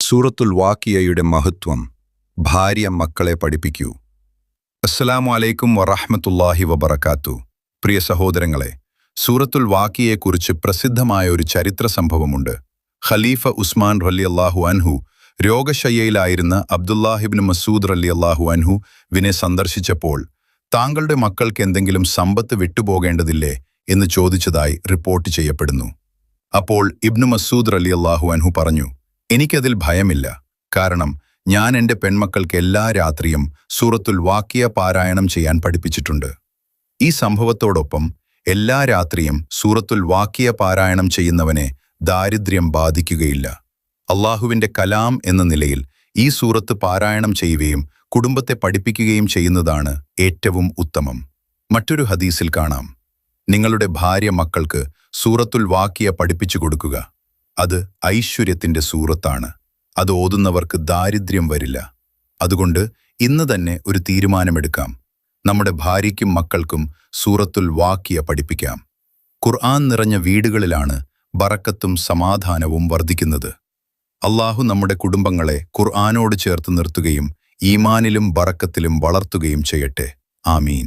സൂറത്തുൽ വാക്കിയയുടെ മഹത്വം. ഭാര്യ മക്കളെ പഠിപ്പിക്കൂ. അസ്സലാമു അലൈക്കും വറഹ്മത്തുള്ളാഹി വബറകാത്തു. പ്രിയ സഹോദരങ്ങളെ, സൂറത്തുൽ വാക്കിയയെക്കുറിച്ച് പ്രസിദ്ധമായ ഒരു ചരിത്ര സംഭവമുണ്ട്. ഖലീഫ ഉസ്മാൻ റളിയല്ലാഹു അൻഹു രോഗശയ്യയിലായിരുന്ന അബ്ദുല്ലാഹിബ്നു മസ്ഊദ് റളിയല്ലാഹു അൻഹുവിനെ സന്ദർശിച്ചപ്പോൾ താങ്കളുടെ മക്കൾക്ക് എന്തെങ്കിലും സമ്പത്ത് വിട്ടുപോകേണ്ടതില്ലേ എന്ന് ചോദിച്ചതായി റിപ്പോർട്ട് ചെയ്യപ്പെടുന്നു. അപ്പോൾ ഇബ്നു മസ്ഊദ് റളിയല്ലാഹു അൻഹു പറഞ്ഞു, എനിക്കതിൽ ഭയമില്ല. കാരണം ഞാൻ എൻ്റെ പെൺമക്കൾക്ക് എല്ലാ രാത്രിയും സൂറത്തുൽ വാക്കിയ പാരായണം ചെയ്യാൻ പഠിപ്പിച്ചിട്ടുണ്ട്. ഈ സംഭവത്തോടൊപ്പം എല്ലാ രാത്രിയും സൂറത്തുൽ വാക്കിയ പാരായണം ചെയ്യുന്നവനെ ദാരിദ്ര്യം ബാധിക്കുകയില്ല. അള്ളാഹുവിൻ്റെ കലാം എന്ന നിലയിൽ ഈ സൂറത്ത് പാരായണം ചെയ്യുകയും കുടുംബത്തെ പഠിപ്പിക്കുകയും ചെയ്യുന്നതാണ് ഏറ്റവും ഉത്തമം. മറ്റൊരു ഹദീസിൽ കാണാം, നിങ്ങളുടെ ഭാര്യ മക്കൾക്ക് സൂറത്തുൽ വാക്കിയ പഠിപ്പിച്ചു കൊടുക്കുക. അത് ഐശ്വര്യത്തിൻ്റെ സൂറത്താണ്. അത് ഓതുന്നവർക്ക് ദാരിദ്ര്യം വരില്ല. അതുകൊണ്ട് ഇന്ന് തന്നെ ഒരു തീരുമാനമെടുക്കാം. നമ്മുടെ ഭാര്യയ്ക്കും മക്കൾക്കും സൂറത്തുൽ വാക്കിയ പഠിപ്പിക്കാം. ഖുർആൻ നിറഞ്ഞ വീടുകളിലാണ് ബറക്കത്തും സമാധാനവും വർദ്ധിക്കുന്നത്. അള്ളാഹു നമ്മുടെ കുടുംബങ്ങളെ ഖുർആനോട് ചേർത്ത് നിർത്തുകയും ഈമാനിലും ബറക്കത്തിലും വളർത്തുകയും ചെയ്യട്ടെ. ആമീൻ.